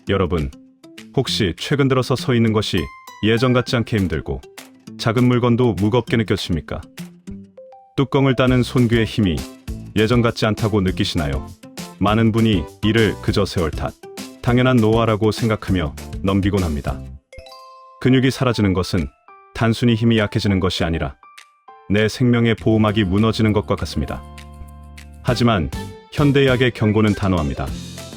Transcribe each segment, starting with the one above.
여러분, 혹시 최근 들어서 서 있는 것이 예전 같지 않게 힘들고 작은 물건도 무겁게 느껴지십니까? 뚜껑을 따는 손귀의 힘이 예전 같지 않다고 느끼시나요? 많은 분이 이를 그저 세월 탓, 당연한 노화라고 생각하며 넘기곤 합니다. 근육이 사라지는 것은 단순히 힘이 약해지는 것이 아니라 내 생명의 보호막이 무너지는 것과 같습니다. 하지만 현대의학의 경고는 단호합니다.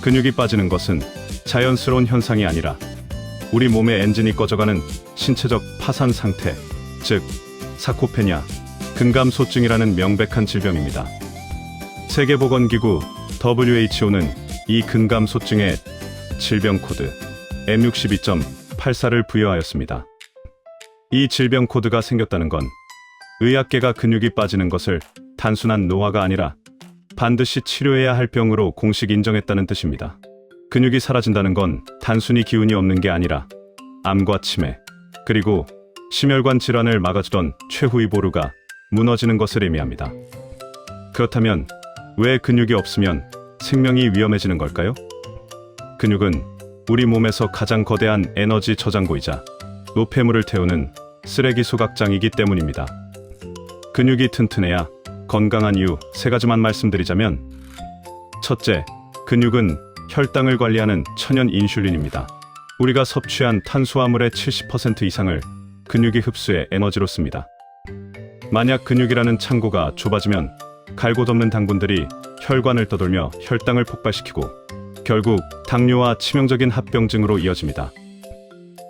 근육이 빠지는 것은 자연스러운 현상이 아니라 우리 몸의 엔진이 꺼져가는 신체적 파산 상태, 즉 사코페니아, 근감소증이라는 명백한 질병입니다. 세계보건기구 WHO는 이 근감소증의 질병 코드 M62.84를 부여하였습니다. 이 질병 코드가 생겼다는 건 의학계가 근육이 빠지는 것을 단순한 노화가 아니라 반드시 치료해야 할 병으로 공식 인정했다는 뜻입니다. 근육이 사라진다는 건 단순히 기운이 없는 게 아니라 암과 치매, 그리고 심혈관 질환을 막아주던 최후의 보루가 무너지는 것을 의미합니다. 그렇다면 왜 근육이 없으면 생명이 위험해지는 걸까요? 근육은 우리 몸에서 가장 거대한 에너지 저장고이자 노폐물을 태우는 쓰레기 소각장이기 때문입니다. 근육이 튼튼해야 건강한 이유 3가지만 말씀드리자면, 첫째, 근육은 혈당을 관리하는 천연 인슐린입니다. 우리가 섭취한 탄수화물의 70% 이상을 근육이 흡수해 에너지로 씁니다. 만약 근육이라는 창고가 좁아지면 갈고 덮는 당분들이 혈관을 떠돌며 혈당을 폭발시키고 결국 당뇨와 치명적인 합병증으로 이어집니다.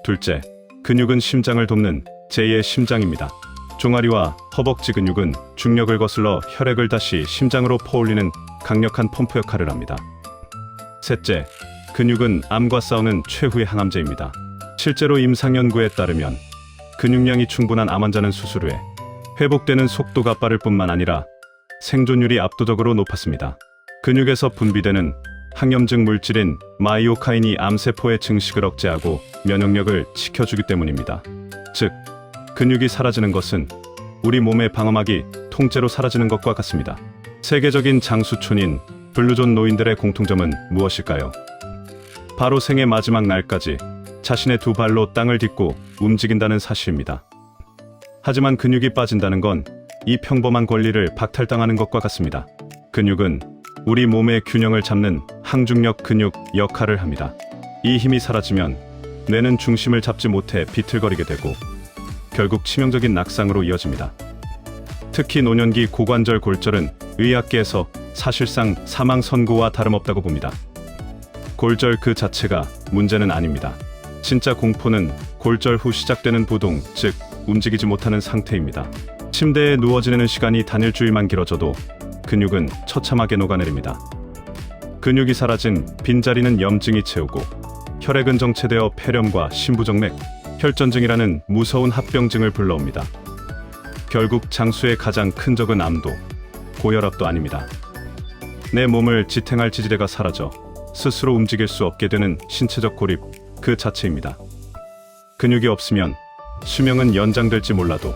둘째, 근육은 심장을 돕는 제2의 심장입니다. 종아리와 허벅지 근육은 중력을 거슬러 혈액을 다시 심장으로 퍼올리는 강력한 펌프 역할을 합니다. 셋째, 근육은 암과 싸우는 최후의 항암제입니다. 실제로 임상 연구에 따르면 근육량이 충분한 암 환자는 수술 후에 회복되는 속도가 빠를 뿐만 아니라 생존율이 압도적으로 높았습니다. 근육에서 분비되는 항염증 물질인 마이오카인이 암세포의 증식을 억제하고 면역력을 지켜주기 때문입니다. 즉, 근육이 사라지는 것은 우리 몸의 방어막이 통째로 사라지는 것과 같습니다. 세계적인 장수촌인 블루존 노인들의 공통점은 무엇일까요? 바로 생의 마지막 날까지 자신의 2발로 땅을 딛고 움직인다는 사실입니다. 하지만 근육이 빠진다는 건 이 평범한 권리를 박탈당하는 것과 같습니다. 근육은 우리 몸의 균형을 잡는 항중력 근육 역할을 합니다. 이 힘이 사라지면 뇌는 중심을 잡지 못해 비틀거리게 되고 결국 치명적인 낙상으로 이어집니다. 특히 노년기 고관절 골절은 의학계에서 사실상 사망 선고와 다름없다고 봅니다. 골절 그 자체가 문제는 아닙니다. 진짜 공포는 골절 후 시작되는 부동, 즉 움직이지 못하는 상태입니다. 침대에 누워 지내는 시간이 단일주일만 길어져도 근육은 처참하게 녹아내립니다. 근육이 사라진 빈자리는 염증이 채우고 혈액은 정체되어 폐렴과 심부정맥, 혈전증이라는 무서운 합병증을 불러옵니다. 결국 장수의 가장 큰 적은 암도, 고혈압도 아닙니다. 내 몸을 지탱할 지지대가 사라져 스스로 움직일 수 없게 되는 신체적 고립 그 자체입니다. 근육이 없으면 수명은 연장될지 몰라도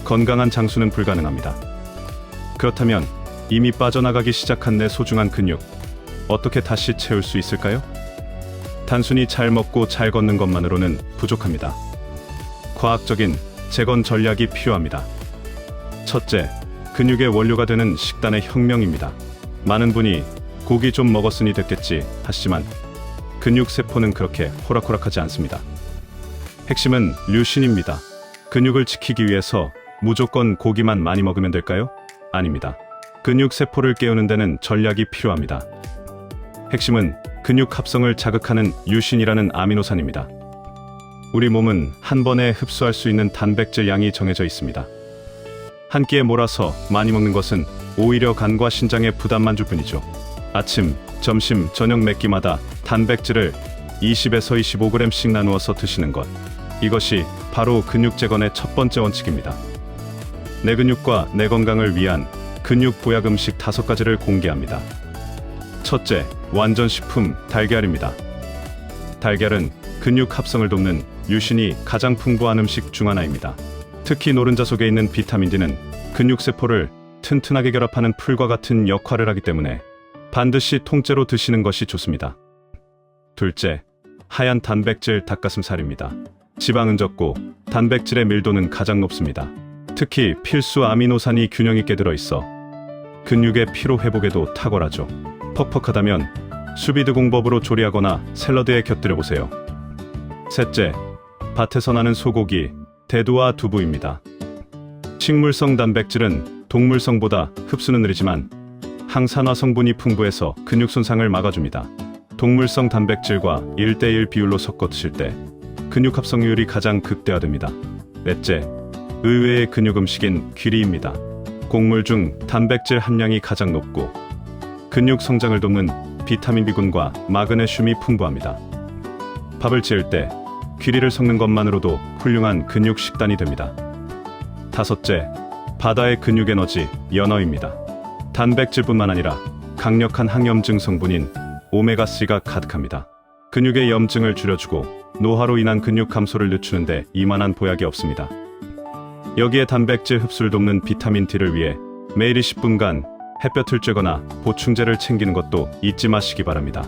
건강한 장수는 불가능합니다. 그렇다면 이미 빠져나가기 시작한 내 소중한 근육, 어떻게 다시 채울 수 있을까요? 단순히 잘 먹고 잘 걷는 것만으로는 부족합니다. 과학적인 재건 전략이 필요합니다. 첫째, 근육의 원료가 되는 식단의 혁명입니다. 많은 분이 고기 좀 먹었으니 됐겠지 하시지만 근육 세포는 그렇게 호락호락하지 않습니다. 핵심은 류신입니다. 근육을 지키기 위해서 무조건 고기만 많이 먹으면 될까요? 아닙니다. 근육 세포를 깨우는 데는 전략이 필요합니다. 핵심은 근육 합성을 자극하는 류신이라는 아미노산입니다. 우리 몸은 한 번에 흡수할 수 있는 단백질 양이 정해져 있습니다. 한 끼에 몰아서 많이 먹는 것은 오히려 간과 신장에 부담만 줄 뿐이죠. 아침, 점심, 저녁 몇 끼마다 단백질을 20에서 25g씩 나누어서 드시는 것. 이것이 바로 근육 재건의 첫 번째 원칙입니다. 내 근육과 내 건강을 위한 근육 보약 음식 5가지를 공개합니다. 첫째, 완전식품 달걀입니다. 달걀은 근육 합성을 돕는 류신이 가장 풍부한 음식 중 하나입니다. 특히 노른자 속에 있는 비타민 D는 근육 세포를 튼튼하게 결합하는 풀과 같은 역할을 하기 때문에 반드시 통째로 드시는 것이 좋습니다. 둘째, 하얀 단백질 닭가슴살입니다. 지방은 적고 단백질의 밀도는 가장 높습니다. 특히 필수 아미노산이 균형 있게 들어있어 근육의 피로 회복에도 탁월하죠. 퍽퍽하다면 수비드 공법으로 조리하거나 샐러드에 곁들여 보세요. 셋째, 밭에서 나는 소고기, 대두와 두부입니다. 식물성 단백질은 동물성보다 흡수는 느리지만 항산화 성분이 풍부해서 근육 손상을 막아줍니다. 동물성 단백질과 1대1 비율로 섞어 드실 때 근육 합성률이 가장 극대화됩니다. 넷째, 의외의 근육 음식인 귀리입니다. 곡물 중 단백질 함량이 가장 높고 근육 성장을 돕는 비타민 B군과 마그네슘이 풍부합니다. 밥을 지을 때 귀리를 섞는 것만으로도 훌륭한 근육 식단이 됩니다. 다섯째, 바다의 근육 에너지 연어입니다. 단백질뿐만 아니라 강력한 항염증 성분인 오메가3가 가득합니다. 근육의 염증을 줄여주고 노화로 인한 근육 감소를 늦추는데 이만한 보약이 없습니다. 여기에 단백질 흡수를 돕는 비타민 D를 위해 매일 20분간 햇볕을 쬐거나 보충제를 챙기는 것도 잊지 마시기 바랍니다.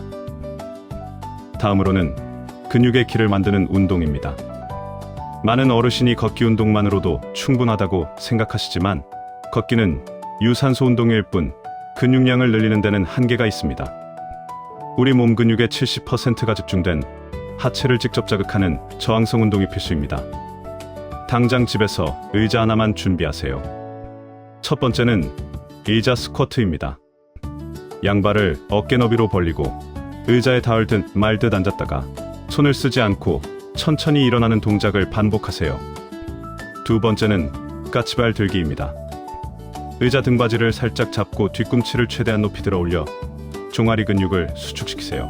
다음으로는 근육의 키를 만드는 운동입니다. 많은 어르신이 걷기 운동만으로도 충분하다고 생각하시지만 걷기는 유산소 운동일 뿐 근육량을 늘리는 데는 한계가 있습니다. 우리 몸 근육의 70%가 집중된 하체를 직접 자극하는 저항성 운동이 필수입니다. 당장 집에서 의자 하나만 준비하세요. 첫 번째는 의자 스쿼트입니다. 양발을 어깨 너비로 벌리고 의자에 닿을 듯 말 듯 앉았다가 손을 쓰지 않고 천천히 일어나는 동작을 반복하세요. 두 번째는 까치발 들기입니다. 의자 등받이를 살짝 잡고 뒤꿈치를 최대한 높이 들어 올려 종아리 근육을 수축시키세요.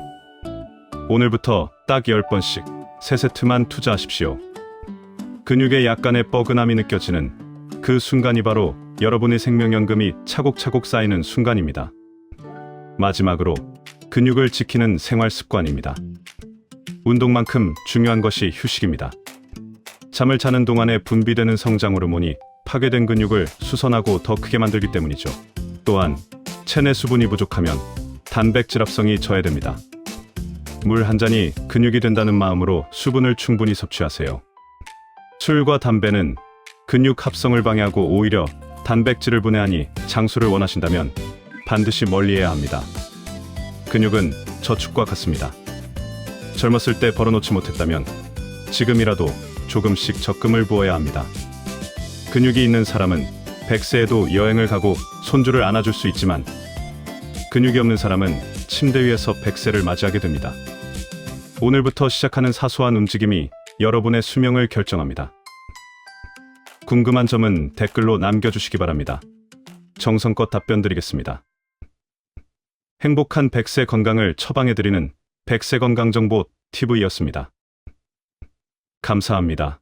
오늘부터 딱 10번씩 3세트만 투자하십시오. 근육에 약간의 뻐근함이 느껴지는 그 순간이 바로 여러분의 생명연금이 차곡차곡 쌓이는 순간입니다. 마지막으로 근육을 지키는 생활 습관입니다. 운동만큼 중요한 것이 휴식입니다. 잠을 자는 동안에 분비되는 성장 호르몬이 파괴된 근육을 수선하고 더 크게 만들기 때문이죠. 또한 체내 수분이 부족하면 단백질 합성이 저해됩니다. 물 한 잔이 근육이 된다는 마음으로 수분을 충분히 섭취하세요. 술과 담배는 근육 합성을 방해하고 오히려 단백질을 분해하니 장수를 원하신다면 반드시 멀리해야 합니다. 근육은 저축과 같습니다. 젊었을 때 벌어놓지 못했다면 지금이라도 조금씩 적금을 부어야 합니다. 근육이 있는 사람은 100세에도 여행을 가고 손주를 안아줄 수 있지만 근육이 없는 사람은 침대 위에서 100세를 맞이하게 됩니다. 오늘부터 시작하는 사소한 움직임이 여러분의 수명을 결정합니다. 궁금한 점은 댓글로 남겨주시기 바랍니다. 정성껏 답변 드리겠습니다. 행복한 100세 건강을 처방해드리는 100세 건강정보 TV였습니다. 감사합니다.